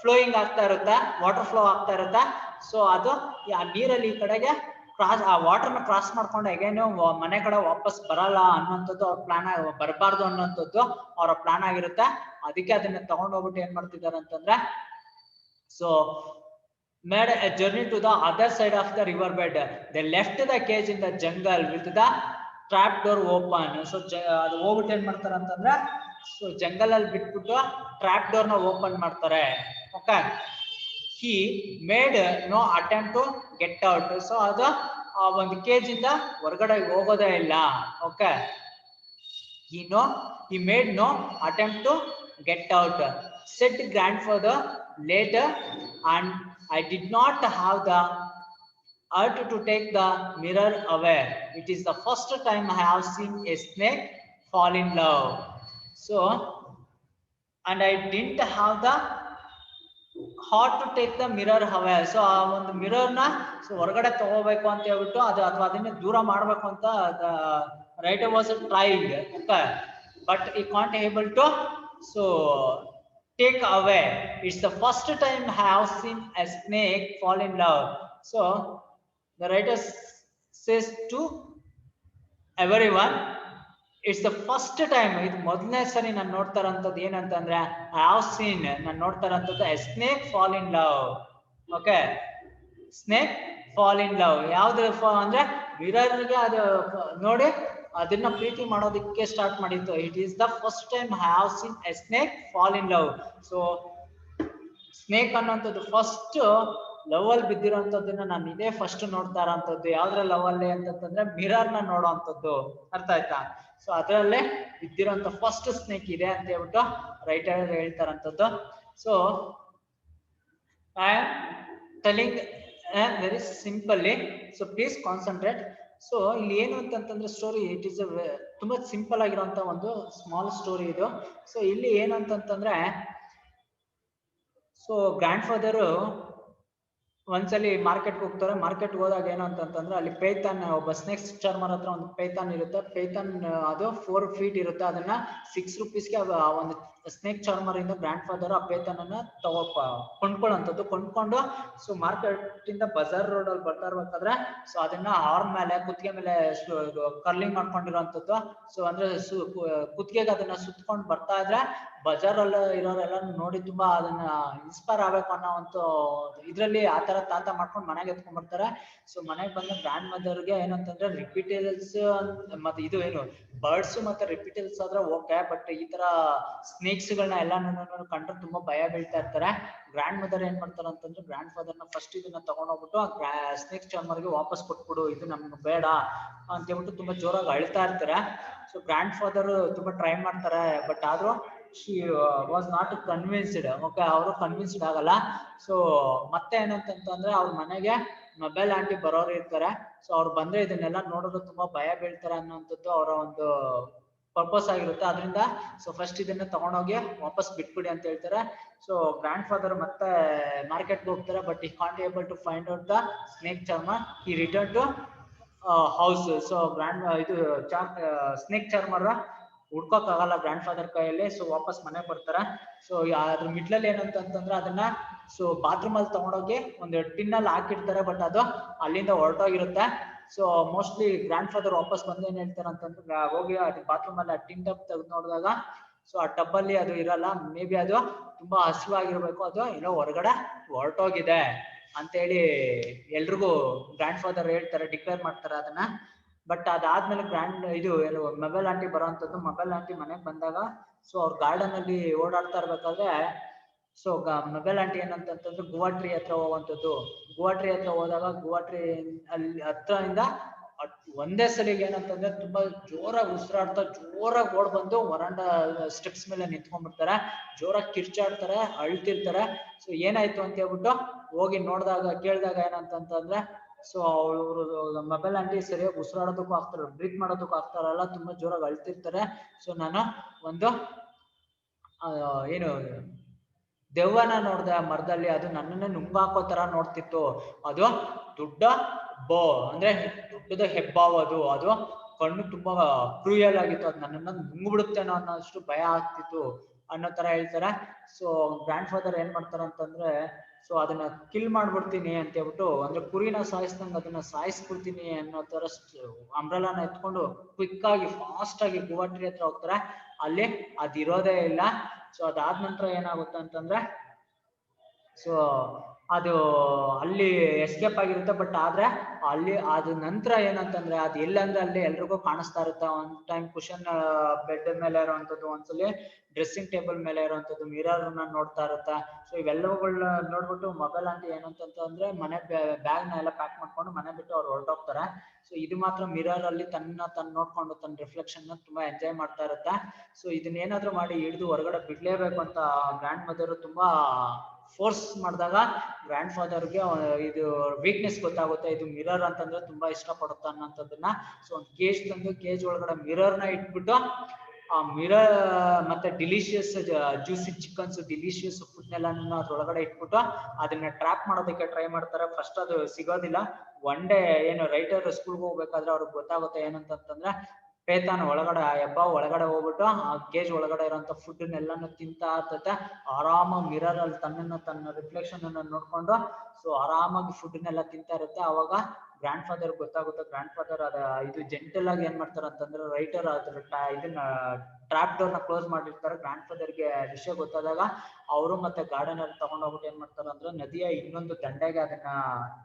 ಫ್ಲೋಯಿಂಗ್ ಆಗ್ತಾ ಇರುತ್ತೆ, ವಾಟರ್ ಫ್ಲೋ ಆಗ್ತಾ ಇರುತ್ತೆ. ಸೊ ಅದು ಆ ನೀರಲ್ಲಿ ಈ ಕಡೆಗೆ ಕ್ರಾಸ್, ಆ ವಾಟರ್ನ ಕ್ರಾಸ್ ಮಾಡ್ಕೊಂಡು ಹೇಗೇನು ಮನೆ ಕಡೆ ವಾಪಸ್ ಬರಲ್ಲ ಅನ್ನೋಂಥದ್ದು ಅವ್ರ ಪ್ಲಾನ್, ಬರಬಾರ್ದು ಅನ್ನೋಂಥದ್ದು ಅವರ ಪ್ಲಾನ್ ಆಗಿರುತ್ತೆ. ಅದಕ್ಕೆ ಅದನ್ನ ತಗೊಂಡ್ ಹೋಗ್ಬಿಟ್ಟು ಏನ್ ಮಾಡ್ತಿದ್ದಾರೆ ಅಂತಂದ್ರೆ so made a journey to the other side of the river bed. They left the cage in the jungle with the trap door open. So ಅದು ಹೋಗ್ಬಿಟ್ಟು ಏನ್ ಮಾಡ್ತಾರೆ ಅಂತಂದ್ರೆ ಸೊ ಜಂಗಲ್ ಅಲ್ಲಿ ಬಿಟ್ಬಿಟ್ಟು ಟ್ರ್ಯಾಪ್ ಡೋರ್ ನ ಓಪನ್ ಮಾಡ್ತಾರೆ. Okay, he made no attempt to get out. So ಅದು ಆ ಒಂದು ಕೇಜ್ ಇಂದ ಹೊರಗಡೆ ಹೋಗೋದೇ ಇಲ್ಲ. Okay, he made no attempt to get out, said grandfather later, and I did not have the urge to take the mirror away. It is the first time I have seen a snake fall in love. So, and I didn't have the heart to take the mirror away. So ಆ ಒಂದು mirror ನ so ಹೊರಗಡೆ ತಗೋಬೇಕು ಅಂತ ಹೇಳ್ಬಿಟ್ಟು ಅದು ಅಥವಾ ಅದನ್ನ ದೂರ ಮಾಡ್ಬೇಕು ಅಂತ writer was trying, okay, but he can't able to so take away. It's the first time I have seen a snake fall in love. So the writer says to everyone, it's the first time, ಇದು ಮೊದಲನೇ ಸರಿ ನಾನು ನೋಡ್ತಾ ಇರೋಂಥದ್ದು ಏನಂತಂದ್ರೆ I have seen, ನಾನು ನೋಡ್ತಾ ಇರೋಂಥದ್ದು a snake fall in love. Okay, snake fall in love. ಯಾವ್ದು ಅಂದ್ರೆ ಮಿರರ್ಗೆ ಅದು ನೋಡಿ ಅದನ್ನ ಪ್ರೀತಿ ಮಾಡೋದಕ್ಕೆ ಸ್ಟಾರ್ಟ್ ಮಾಡಿತ್ತು. It is the first time I have seen A snake fall in love. So snake ಅನ್ನೋಂಥದ್ದು ಫಸ್ಟ್ ಲವ್ ಅಲ್ಲಿ ಬಿದ್ದಿರೋಂಥದ್ದನ್ನ ನಾನು ಇದೇ ಫಸ್ಟ್ ನೋಡ್ತಾ ಇರೋಂಥದ್ದು. ಯಾವ್ದ್ರ ಲವ್ ಅಲ್ಲಿ ಅಂತಂದ್ರೆ ಮಿರರ್ ನ ನೋಡೋ ಅಂಥದ್ದು, ಅರ್ಥ ಆಯ್ತಾ? ಸೊ ಅದರಲ್ಲೇ ಬಿದ್ದಿರೋಂಥ ಫಸ್ಟ್ ಸ್ನೇಕ್ ಇದೆ ಅಂತ ಹೇಳ್ಬಿಟ್ಟು ರೈಟರ್ ಹೇಳ್ತಾರಂಥದ್ದು. So I am telling very simply, so please concentrate. So ಇಲ್ಲಿ ಏನು ಅಂತಂತಂದ್ರೆ ಸ್ಟೋರಿ ಇಟ್ ಈಸ್ ತುಂಬಾ ಸಿಂಪಲ್ ಆಗಿರುವಂತ ಒಂದು ಸ್ಮಾಲ್ ಸ್ಟೋರಿ ಇದು. ಸೊ ಇಲ್ಲಿ ಏನು ಅಂತಂತಂದ್ರೆ ಸೊ ಗ್ರ್ಯಾಂಡ್ ಫಾದರ್ ಒಂದ್ಸಲಿ ಮಾರ್ಕೆಟ್ಗೆ ಹೋಗ್ತಾರೆ. ಮಾರ್ಕೆಟ್ ಹೋದಾಗ ಏನು ಅಂತಂತಂದ್ರೆ ಅಲ್ಲಿ ಪೈಥಾನ್, ಒಬ್ಬ ಸ್ನೇಕ್ ಚಾರ್ಮರ್ ಹತ್ರ ಒಂದು ಪೈಥಾನ್ ಇರುತ್ತೆ. ಪೈಥಾನ್ ಅದು 4 feet ಇರುತ್ತೆ. ಅದನ್ನ 6 rupeesಗೆ ಒಂದು ಸ್ನೇಕ್ ಚಾರ್ಮರ್ ಇಂದ ಗ್ರ್ಯಾಂಡ್ ಫಾದರ್ ಆ ಪೈಥಾನ್ ಅನ್ನ ಕೊಂಡ್ಕೊಳ್ಳೋಂಥದ್ದು. ಕೊಂಡ್ಕೊಂಡು ಸೊ ಮಾರ್ಕೆಟ್ ಇಂದ ಬಜಾರ್ ರೋಡ್ ಅಲ್ಲಿ ಬರ್ತಾ ಇರ್ಬೇಕಾದ್ರೆ ಸೊ ಅದನ್ನ ಹಾರ್ನ್ ಮೇಲೆ ಕುತ್ತಿಗೆ ಮೇಲೆ ಕರ್ಲಿಂಗ್ ಮಾಡ್ಕೊಂಡಿರೋಂಥದ್ದು. ಸೊ ಅಂದ್ರೆ ಕುತ್ತಿಗೆಗೆ ಅದನ್ನ ಸುತ್ಕೊಂಡು ಬರ್ತಾ ಇದ್ರೆ ಬಜಾರ್ ಅಲ್ಲಿ ಇರೋರೆಲ್ಲ ನೋಡಿ ತುಂಬಾ ಅದನ್ನ ಇನ್ಸ್ಪೈರ್ ಆಗ್ಬೇಕು ಅನ್ನೋ ಒಂದು ಇದ್ರಲ್ಲಿ ಆತರ ತಾತ ಮಾಡ್ಕೊಂಡು ಮನೆಗೆ ಎತ್ಕೊಂಡ್ ಬರ್ತಾರೆ. ಸೊ ಮನೆಗೆ ಬಂದ ಗ್ರ್ಯಾಂಡ್ ಮದರ್ಗೆ ಏನಂತಂದ್ರೆ ರಿಪೀಟಲ್ಸ್ ಮತ್ತೆ ಇದು ಏನು ಬರ್ಡ್ಸ್ ಮತ್ತೆ ರಿಪೀಟಲ್ಸ್ ಆದ್ರೆ ಓಕೆ, ಬಟ್ ಈ ತರ ಸ್ನೇಕ್ಸ್ ಗಳನ್ನ ಎಲ್ಲ ಕಂಡ್ರೆ ತುಂಬಾ ಭಯ ಬೀಳ್ತಾ ಇರ್ತಾರೆ. ಗ್ರ್ಯಾಂಡ್ ಮದರ್ ಏನ್ ಮಾಡ್ತಾರೆ ಅಂತಂದ್ರೆ ಗ್ರ್ಯಾಂಡ್ ಫಾದರ್ ನ ಫಸ್ಟ್ ಇದನ್ನ ತಗೊಂಡೋಗ್ಬಿಟ್ಟು ಸ್ನೇಕ್ ಚಾರ್ಮರ್ಗೆ ವಾಪಸ್ ಕೊಟ್ಬಿಡು, ಇದು ನಮ್ಗೆ ಬೇಡ ಅಂತ ಹೇಳ್ಬಿಟ್ಟು ತುಂಬಾ ಜೋರಾಗಿ ಅಳ್ತಾ ಇರ್ತಾರೆ. ಸೊ ಗ್ರ್ಯಾಂಡ್ ಫಾದರ್ ತುಂಬಾ ಟ್ರೈ ಮಾಡ್ತಾರೆ, ಬಟ್ ಆದ್ರೂ she was not convinced. Okay, ಅವರು ಕನ್ವಿನ್ಸ್ಡ್ ಆಗಲ್ಲ. ಸೊ ಮತ್ತೆ ಏನಂತಂದ್ರೆ ಅವ್ರ ಮನೆಗೆ ಮೊಬೈಲ್ ಆಂಟಿ ಬರೋರು ಇರ್ತಾರೆ. ಸೊ ಅವ್ರು ಬಂದ್ರೆ ಇದನ್ನೆಲ್ಲ ನೋಡೋದು ತುಂಬಾ ಭಯ ಬೀಳ್ತಾರೆ ಅನ್ನೋಂಥದ್ದು ಅವರ ಒಂದು ಪರ್ಪಸ್ ಆಗಿರುತ್ತೆ. ಅದರಿಂದ ಸೊ ಫಸ್ಟ್ ಇದನ್ನ ತಗೊಂಡೋಗಿ ವಾಪಸ್ ಬಿಟ್ಬಿಡಿ ಅಂತ ಹೇಳ್ತಾರೆ. ಸೊ ಗ್ರ್ಯಾಂಡ್ ಫಾದರ್ ಮತ್ತೆ ಮಾರ್ಕೆಟ್ಗೆ ಹೋಗ್ತಾರೆ, but he can't able to find out the snake charmer. He return to house. So ಇದು ಸ್ನೇಕ್ ಚಾರ್ಮರ್ ಹುಡ್ಕೋಕ್ಕಾಗಲ್ಲ ಗ್ರ್ಯಾಂಡ್ ಫಾದರ್ ಕೈಯಲ್ಲಿ. ಸೊ ವಾಪಸ್ ಮನೆಗೆ ಬರ್ತಾರೆ. ಸೊ ಅದ್ರ ಮಿಡ್ಲಲ್ಲಿ ಏನಂತಂದ್ರೆ ಅದನ್ನ ಸೊ ಬಾತ್ರೂಮ್ ಅಲ್ಲಿ ತಗೊಂಡೋಗಿ ಒಂದು ಟಿನ್ನಲ್ಲಿ ಹಾಕಿರ್ತಾರೆ, ಬಟ್ ಅದು ಅಲ್ಲಿಂದ ಹೊರಟೋಗಿರುತ್ತೆ. ಸೊ ಮೋಸ್ಟ್ಲಿ ಗ್ರ್ಯಾಂಡ್ ಫಾದರ್ ವಾಪಸ್ ಬಂದು ಏನ್ ಹೇಳ್ತಾರೆ ಅಂತಂದ್ರೆ ಹೋಗಿ ಬಾತ್ರೂಮ್ ಅಲ್ಲಿ ಆ ಟಿನ್ ಟಬ್ ತೆಗೆದು ನೋಡಿದಾಗ ಸೊ ಆ ಟಬ್ ಅಲ್ಲಿ ಅದು ಇರಲ್ಲ. ಮೇ ಬಿ ಅದು ತುಂಬಾ ಹಸಿವಾಗಿರ್ಬೇಕು, ಅದು ಏನೋ ಹೊರಗಡೆ ಹೊರಟೋಗಿದೆ ಅಂತೇಳಿ ಎಲ್ರಿಗೂ ಗ್ರ್ಯಾಂಡ್ ಫಾದರ್ ಹೇಳ್ತಾರೆ, ಡಿಕ್ಲೇರ್ ಮಾಡ್ತಾರೆ ಅದನ್ನ. ಬಟ್ ಅದಾದ್ಮೇಲೆ ಇದು ಏನು ಮೊಬೈಲ್ ಆಂಟಿ ಬರೋಂಥದ್ದು. ಮೊಬೈಲ್ ಆಂಟಿ ಮನೆಗೆ ಬಂದಾಗ ಸೊ ಅವ್ರ ಗಾರ್ಡನ್ ಅಲ್ಲಿ ಓಡಾಡ್ತಾ ಇರ್ಬೇಕಾದ್ರೆ ಸೊ ಮೊಬೈಲ್ ಆಂಟಿ ಏನಂತಂದ್ರೆ ಗುವಾ ಟ್ರೀ ಹತ್ರ ಹೋಗುವಂಥದ್ದು. ಗುವಾ ಟ್ರೀ ಹತ್ರ ಹೋದಾಗ ಗುವಾ ಟ್ರೀ ಅಲ್ಲಿ ಹತ್ರದಿಂದ ಒಂದೇ ಸಲಿಗೆ ಏನಂತಂದ್ರೆ ತುಂಬಾ ಜೋರಾಗಿ ಉಸಿರಾಡ್ತಾ ಜೋರಾಗಿ ಓಡ್ ಬಂದು ವರಾಂಡ ಸ್ಟೆಪ್ಸ್ ಮೇಲೆ ನಿಂತ್ಕೊಂಡ್ಬಿಡ್ತಾರೆ, ಜೋರಾಗಿ ಕಿರ್ಚಾಡ್ತಾರೆ, ಅಳ್ತಿರ್ತಾರೆ. ಸೊ ಏನಾಯ್ತು ಅಂತ ಹೇಳ್ಬಿಟ್ಟು ಹೋಗಿ ನೋಡಿದಾಗ ಕೇಳಿದಾಗ ಏನಂತಂದ್ರೆ ಸೊ ಅವರು ಮೊಬೈಲ್ ಆಂಟಿ ಸರಿಯಾಗಿ ಉಸಿರಾಡೋದಕ್ಕೂ ಆಗ್ತಾರ, ಬ್ರೀತ್ ಮಾಡೋದಕ್ಕೂ ಆಗ್ತಾರಲ್ಲ, ತುಂಬಾ ಜೋರಾಗಿ ಅಳ್ತಿರ್ತಾರೆ. ಸೊ ನಾನು ಒಂದು ಏನು ದೆವ್ವನ ನೋಡ್ದೆ ಮರದಲ್ಲಿ, ಅದು ನನ್ನನ್ನೇ ನುಂಗಾಕೋ ತರ ನೋಡ್ತಿತ್ತು. ಅದು ದೊಡ್ಡ ಅಂದ್ರೆ ದೊಡ್ಡದ ಹೆಬ್ಬಾವು, ಅದು ಕಣ್ಣು ತುಂಬಾ ಕ್ರೂಯಲ್ ಆಗಿತ್ತು, ಅದು ನನ್ನನ್ನ ನುಂಗ್ಬಿಡುತ್ತೇನೋ ಅನ್ನೋಷ್ಟು ಭಯ ಆಗ್ತಿತ್ತು ಅನ್ನೋ ತರ ಹೇಳ್ತಾರೆ. ಸೊ ಗ್ರ್ಯಾಂಡ್ ಫಾದರ್ ಏನ್ ಮಾಡ್ತಾರೆ ಅಂತಂದ್ರೆ ಸೊ ಅದನ್ನ ಕಿಲ್ ಮಾಡ್ಬಿಡ್ತೀನಿ ಅಂತ ಹೇಳ್ಬಿಟ್ಟು, ಅಂದ್ರೆ ಕುರಿನ ಸಾಯಿಸ್ದಂಗ ಅದನ್ನ ಸಾಯಿಸ್ಬಿಡ್ತೀನಿ ಅನ್ನೋ ತರ ಅಂಬ್ರೆಲಾನ ಎತ್ಕೊಂಡು ಕ್ವಿಕ್ ಆಗಿ ಫಾಸ್ಟ್ ಆಗಿ ಗುವಾ ಟ್ರೀ ಹತ್ರ ಹೋಗ್ತಾರೆ. ಅಲ್ಲಿ ಅದಿರೋದೇ ಇಲ್ಲ. ಸೊ ಅದಾದ ನಂತರ ಏನಾಗುತ್ತೆ ಅಂತಂದ್ರೆ ಸೊ ಅದು ಅಲ್ಲಿ ಎಸ್ಕೇಪ್ ಆಗಿರುತ್ತೆ. ಬಟ್ ಆದ್ರೆ ಅಲ್ಲಿ ಅದ ನಂತರ ಏನಂತಂದ್ರೆ ಅದು ಎಲ್ಲಂದ್ರೆ ಅಲ್ಲಿ ಎಲ್ರಿಗೂ ಕಾಣಿಸ್ತಾ ಇರುತ್ತೆ. ಒಂದ್ ಟೈಮ್ ಕುಶನ್ ಬೆಡ್ ಮೇಲೆ ಇರುವಂತದ್ದು, ಒಂದ್ಸಲಿ ಡ್ರೆಸ್ಸಿಂಗ್ ಟೇಬಲ್ ಮೇಲೆ ಇರುವಂತದ್ದು, ಮಿರರ್ ನ ನೋಡ್ತಾ ಇರುತ್ತೆ. ಸೊ ಇವೆಲ್ಲವುಗಳನ್ನ ನೋಡ್ಬಿಟ್ಟು ಮೊಬೈಲ್ ಆಂಟಿ ಏನಂತಂದ್ರೆ ಮನೆ ಬ್ಯಾಗ್ ನ ಎಲ್ಲ ಪ್ಯಾಕ್ ಮಾಡ್ಕೊಂಡು ಮನೆ ಬಿಟ್ಟು ಅವ್ರು ಹೊರಟೋಗ್ತಾರೆ. ಸೊ ಇದು ಮಾತ್ರ ಮಿರರ್ ಅಲ್ಲಿ ತನ್ನ ನೋಡ್ಕೊಂಡು ತನ್ನ ರಿಫ್ಲೆಕ್ಷನ್ ನ ತುಂಬಾ ಎಂಜಾಯ್ ಮಾಡ್ತಾ ಇರುತ್ತೆ. ಸೊ ಇದನ್ನ ಏನಾದ್ರು ಮಾಡಿ ಹಿಡಿದು ಹೊರಗಡೆ ಬಿಡ್ಲೇಬೇಕು ಅಂತ ಗ್ರ್ಯಾಂಡ್ ಮದರ್ ತುಂಬಾ ಫೋರ್ಸ್ ಮಾಡಿದಾಗ ಗ್ರ್ಯಾಂಡ್ ಫಾದರ್ಗೆ ಇದು ವೀಕ್ನೆಸ್ ಗೊತ್ತಾಗುತ್ತೆ. ಇದು ಮಿರರ್ ಅಂತಂದ್ರೆ ತುಂಬಾ ಇಷ್ಟ ಪಡುತ್ತೆ ಅನ್ನೋಂಥದ್ದನ್ನ. ಸೊ ಒಂದು ಕೇಜ್ ತಂದು ಕೇಜ್ ಒಳಗಡೆ ಮಿರರ್ ನ ಇಟ್ಬಿಟ್ಟು ಆ ಮಿರರ್ ಮತ್ತೆ delicious juicy chickens, delicious food ನೆಲ್ಲ ಅದ್ರೊಳಗಡೆ ಇಟ್ಬಿಟ್ಟು ಅದನ್ನ ಟ್ರ್ಯಾಪ್ ಮಾಡೋದಕ್ಕೆ ಟ್ರೈ ಮಾಡ್ತಾರೆ. ಫಸ್ಟ್ ಅದು ಸಿಗೋದಿಲ್ಲ. ಒನ್ ಡೇ ಏನು ರೈಟರ್ ಸ್ಕೂಲ್ಗೆ ಹೋಗ್ಬೇಕಾದ್ರೆ ಅವ್ರಿಗೆ ಗೊತ್ತಾಗುತ್ತೆ ಏನಂತಂದ್ರೆ ಪೇತಾನ ಒಳಗಡೆ ಹೆಬ್ಬ ಒಳಗಡೆ ಹೋಗ್ಬಿಟ್ಟು ಆ ಕೇಜ್ ಒಳಗಡೆ ಇರೋಂಥ ಫುಡ್ನೆಲ್ಲಾನು ತಿಂತಾ ಇರ್ತೈತೆ. ಆರಾಮಾಗಿ ಮಿರರ್ ಅಲ್ಲಿ ತನ್ನ ರಿಫ್ಲೆಕ್ಷನ್ ಅನ್ನ ನೋಡ್ಕೊಂಡು ಸೊ ಆರಾಮಾಗಿ ಫುಡ್ನೆಲ್ಲ ತಿಂತಾ ಇರುತ್ತೆ. ಅವಾಗ ಗ್ರ್ಯಾಂಡ್ ಫಾದರ್ ಗೊತ್ತಾಗುತ್ತೆ. ಗ್ರ್ಯಾಂಡ್ ಫಾದರ್ ಇದು ಜೆಂಟಲ್ ಆಗಿ ಏನ್ ಮಾಡ್ತಾರೆ ಅಂತಂದ್ರೆ ರೈಟರ್ ಇದನ್ನ ಟ್ರಾಪ್ ಡೋರ್ ನ ಕ್ಲೋಸ್ ಮಾಡಿರ್ತಾರೆ. ಗ್ರ್ಯಾಂಡ್ ಫಾದರ್ಗೆ ವಿಷಯ ಗೊತ್ತಾದಾಗ ಅವರು ಮತ್ತೆ ಗಾರ್ಡನರ್ ತಗೊಂಡೋಗ್ಬಿಟ್ಟು ಏನ್ ಮಾಡ್ತಾರೆ ಅಂದ್ರೆ ನದಿಯ ಇನ್ನೊಂದು ದಂಡೆಗೆ ಅದನ್ನ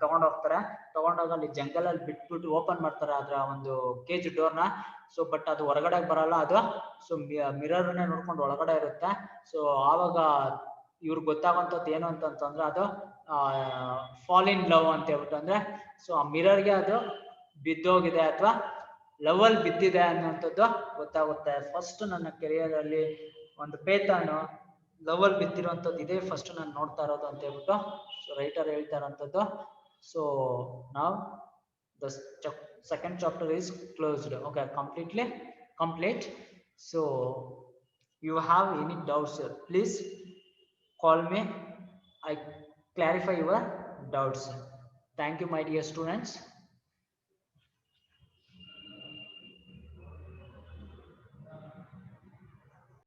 ತಗೊಂಡೋಗ ಅಲ್ಲಿ ಜಂಗಲ್ ಅಲ್ಲಿ ಬಿಟ್ಬಿಟ್ಟು ಓಪನ್ ಮಾಡ್ತಾರೆ ಅದರ ಒಂದು ಕೇಜ್ ಡೋರ್ ನ. ಸೊ ಬಟ್ ಅದು ಹೊರಗಡೆ ಬರಲ್ಲ. ಅದು ಸೊ ಮಿರರ್ನೇ ನೋಡ್ಕೊಂಡು ಒಳಗಡೆ ಇರುತ್ತೆ. ಸೊ ಆವಾಗ ಇವ್ರಿಗೆ ಗೊತ್ತಾಗುವಂಥದ್ದು ಏನು ಅಂತಂದ್ರೆ ಅದು ಫಾಲ್ ಇನ್ ಲವ್ ಅಂತ ಹೇಳ್ಬಿಟ್ಟು, ಅಂದ್ರೆ ಸೊ ಆ ಮಿರರ್ಗೆ ಅದು ಬಿದ್ದೋಗಿದೆ ಅಥವಾ ಲವ್ ಅಲ್ಲಿ ಬಿದ್ದಿದೆ ಅನ್ನೋಂಥದ್ದು ಗೊತ್ತಾಗುತ್ತೆ. ಫಸ್ಟ್ ನನ್ನ ಕೆರಿಯರ್ ಅಲ್ಲಿ ಒಂದು ಪೇತಾನು ಲವ್ ಅಲ್ಲಿ ಬಿದ್ದಿರುವಂಥದ್ದು ಇದೇ ಫಸ್ಟ್ ನಾನು ನೋಡ್ತಾ ಇರೋದು ಅಂತ ಹೇಳ್ಬಿಟ್ಟು ಸೊ ರೈಟರ್ ಹೇಳ್ತಾ ಇರೋಂಥದ್ದು. ಸೊ ನಾವು the second chapter is closed. Okay, completely complete. So you have any doubts, please call me, I clarify your doubts. Thank you my dear students.